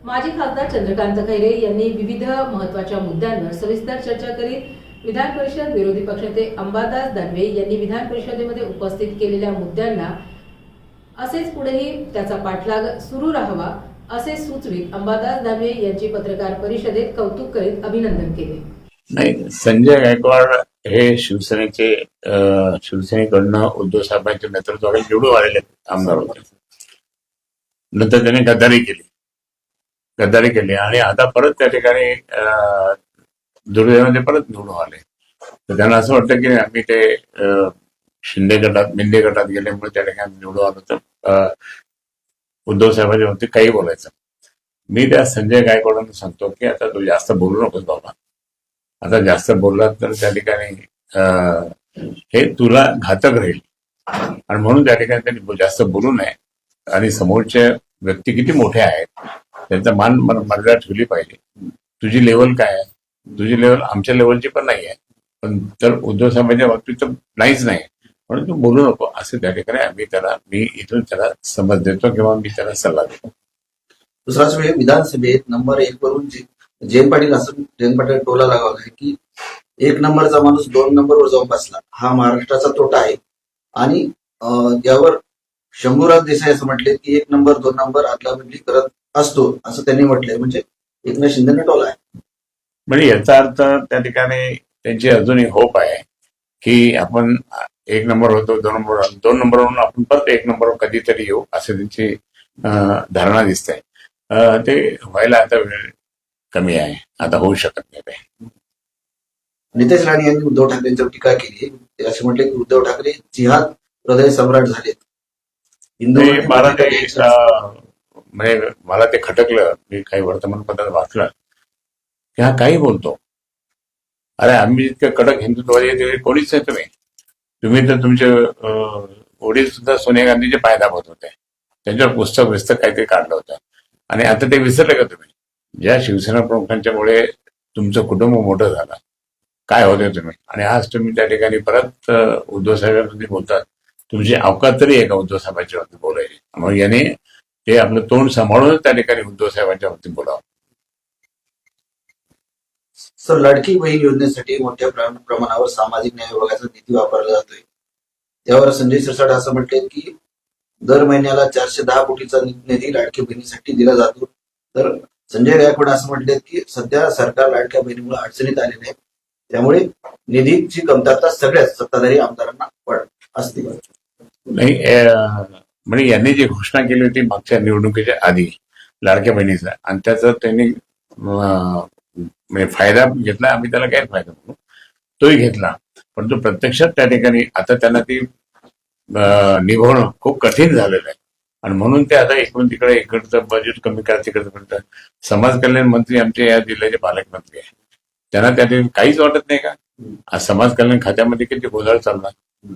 माजी खासदार चंद्रकांत खैरे यांनी विविध महत्त्वाच्या मुद्द्यांवर सविस्तर चर्चा करीत विधान परिषद विरोधी पक्षनेते अंबादास दानवे यांनी विधान परिषदेमध्ये उपस्थित केलेल्या मुद्द्यांना असेच पुढेही त्याचा पाठलाग सुरू राहावा असे सुचवित अंबादास दानवे यांची पत्रकार परिषदेत कौतुक करीत अभिनंदन केले. नाही, संजय गायकवाड हे शिवसेनेकडनं उद्धव साहेबांच्या नेतृत्वाखाली निवडून आलेले आमदार होते. नंतर त्याने गद्दारी केली आणि आता परत त्या ठिकाणी दुर्दैवाने परत निवडून आले. तर त्यांना असं वाटतं की आम्ही ते मिंदे गटात गेल्यामुळे त्या ठिकाणी निवडून आलो तर उद्धव साहेबांच्या बाबतीत काही बोलायचं. मी त्या संजय गायकवाडांना सांगतो की आता तू जास्त बोलू नकोस बाबा. आता जास्त बोललात तर त्या ठिकाणी हे तुला घातक राहील आणि म्हणून त्या ठिकाणी त्यांनी जास्त बोलू नये आणि समोरच्या व्यक्ती किती मोठ्या आहेत त्यांचा मान मर्यादा ठेवली पाहिजे. तुझी लेवल काय आहे? तुझी लेवल आमच्या लेवलची पण नाही आहे, पण तर उद्धव साहेबांच्या बाबतीत तर नाहीच नाही, म्हणून तू बोलू नको असं त्या ठिकाणी मी इथून त्याला समज देतो किंवा मी त्याला सल्ला देतो. दुसराच वेळ विधानसभेत नंबर 1 वरून जयंत पाटील टोला लागवला की 1 नंबरचा माणूस 2 नंबरवर जाऊन बसला, हा महाराष्ट्राचा तोटा आहे. आणि यावर शंभूराज देसाई असं म्हटले की 1 नंबर 2 नंबर आदला बदली करत असतो असं त्यांनी म्हटलंय. म्हणजे एकनाथ शिंदेने टोला आहे. म्हणजे याचा अर्थ त्या ठिकाणी त्यांची अजूनही होप आहे की आपण 1 नंबर होतो, 2 नंबरवरून आपण परत 1 नंबरवर कधीतरी येऊ असं त्यांची धारणा दिसते. ते व्हायला आता वेळ कमी आहे, आता होऊ शकत नाही ते. नितेश राणे यांनी उद्धव ठाकरेंच्यावर टीका केली. ते असे म्हटले की उद्धव ठाकरे जिहाद हृदय सम्राट झालेत. मला ते खटकलं. मी काही वर्तमानपत्रात वाचलं की हा काही बोलतो. अरे आम्ही जितके कडक हिंदुत्ववादी कोणीच नाही. तुम्ही तर तुमचे वडील सुद्धा सोनिया गांधीचे पाय दाबत होते, त्यांच्यावर पुस्तक काहीतरी काढलं होतं आणि आता ते विसरले का तुम्ही? ज्या शिवसेना प्रमुखांच्यामुळे तुमचं कुटुंब मोठं झालं, काय होते तुम्ही? आणि आज तुम्ही त्या ठिकाणी परत उद्धव साहेबांमध्ये बोलतात. तुमची अवकात तरी आहे का उद्धव साहेबांच्या बाबतीत बोलायची? मग याने ते आपलं तोंड सांभाळूनच त्या ठिकाणी उद्धव साहेबांच्या बाबतीत बोलावं. सर, लाडकी बहीण योजनेसाठी मोठ्या प्रमाणावर सामाजिक न्याय विभागाचा निधी वापरला जातोय. त्यावर संजय सिरसाट असं म्हटले की दर महिन्याला 410 कोटीचा निधी लाडकी बहिणीसाठी दिला जातो. तर संजय गायकवाड असं म्हटले की सध्या सरकार लाडक्या बहिणीमुळे अडचणीत आले नाही, त्यामुळे निधीची कमतरता सगळ्याच सत्ताधारी आमदारांना असते. नाही, म्हणजे यांनी जी घोषणा केली होती मागच्या निवडणुकीच्या आधी लाडक्या बहिणीचा, आणि त्याचा त्यांनी म्हणजे फायदा घेतला. आम्ही त्याला काय फायदा म्हणू, तोही घेतला, परंतु प्रत्यक्षात त्या ठिकाणी आता त्यांना ती निभवणं खूप कठीण झालेलं आहे. आणि म्हणून ते आता इकडचं बजेट कमी करा, तिकडचं समाज कल्याण मंत्री आमचे या जिल्ह्याचे पालकमंत्री आहे, त्यांना त्या ठिकाणी काहीच वाटत नाही का? आज समाज कल्याण खात्यामध्ये किती गोंधळ चालला.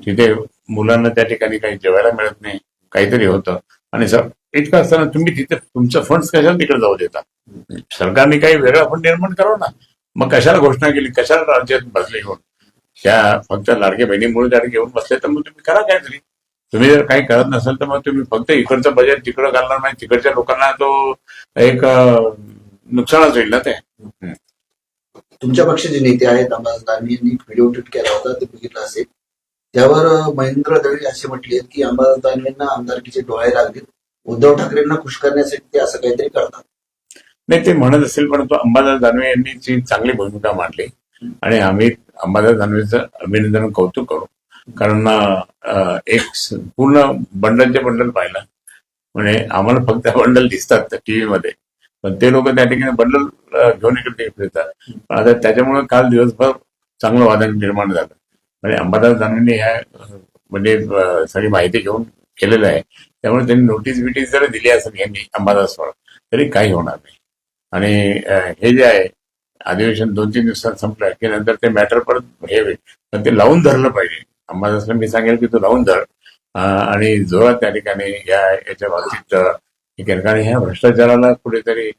तिथे मुलांना त्या ठिकाणी काही जेवायला मिळत नाही, काहीतरी होतं. आणि इतकं असताना तुम्ही तिथे तुमचं फंड्स कशाला तिकडे जाऊ देता? सरकारने काही वेगळा फंड निर्माण करावं ना. मग कशाला घोषणा केली? कशाला राज्यात बसले घेऊन? त्या फक्त लाडक्या बहिणीमुळे त्या घेऊन बसले, तर मग तुम्ही करा काहीतरी. तुम्ही जर काही करत नसाल तर मग तुम्ही फक्त इकडचं बजेट तिकडं घालणार नाही, तिकडच्या लोकांना तो एक नुकसानच होईल ना ते. तुमच्या पक्षाचे नेते आहेत अंबादास दानवे यांनी व्हिडिओ ट्विट केला होता, ते बघितलं असेल. त्यावर महेंद्र दळवी असे म्हटले की अंबादास दानवेंना आमदारकीचे डोळे लागले, उद्धव ठाकरेंना खुश करण्यासाठी ते असं काहीतरी करतात. नाही, ते म्हणत असेल, परंतु अंबादास दानवे यांनी चांगली भूमिका मांडली आणि आम्ही अंबादास दानवेचं अभिनंदन कौतुक करू. कारण एक पूर्ण बंडलचे बंडल पाहिलं म्हणजे आम्हाला फक्त बंडल दिसतात टीव्हीमध्ये, पण ते लोक त्या ठिकाणी बंडल घेऊन इकडे फिरतात. पण आता त्याच्यामुळे काल दिवसभर चांगलं वादन निर्माण झालं. म्हणजे अंबादास दानवेंनी ह्या म्हणजे सगळी माहिती घेऊन केलेलं आहे, त्यामुळे त्यांनी नोटीस जर दिली असेल यांनी अंबादासवर तरी काही होणार नाही. आणि हे जे आहे अधिवेशन 2-3 दिवसात संपलं की नंतर ते मॅटर परत हे होईल, पण ते लावून धरलं पाहिजे. अंबादासला मी सांगेल की तू लावून धर आणि जोरात त्या ठिकाणी याच्या बाबतीत कारण ह्या भ्रष्टाचाराला कुठेतरी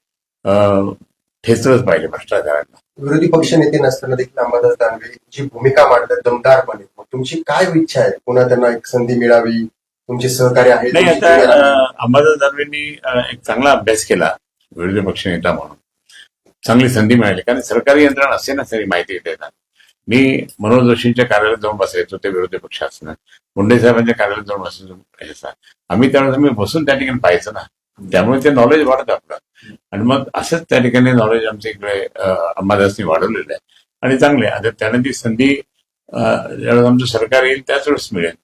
ठेचलंच पाहिजे भ्रष्टाचाराला. विरोधी पक्ष नेते नसताना देखील अंबादास दानवे जी भूमिका मांडतात दमदारपणे, मग तुमची काय इच्छा आहे? पुन्हा त्यांना एक संधी मिळावी, तुमचे सहकार्य आहे? नाही, आता अंबादास दानवेंनी एक चांगला अभ्यास केला विरोधी पक्षनेता म्हणून चांगली संधी मिळाली, कारण सरकारी यंत्रणा असे ना तरी माहिती देतात. मी मनोज जोशींच्या कार्यालयात जाऊन बसायचो, ते विरोधी पक्ष असणार, मुंडे साहेबांच्या कार्यालयात जाऊन बसायचो, आम्ही त्यावेळेस मी बसून त्या ठिकाणी पाहायचं ना, त्यामुळे ते नॉलेज वाढतं आपलं. आणि मग असंच त्या ठिकाणी नॉलेज आमच्या इकडे अंबादासनी वाढवलेलं आहे आणि चांगले. आता त्याने ती संधी ज्यावेळेस आमचं सरकार येईल त्याच वेळेस मिळेल.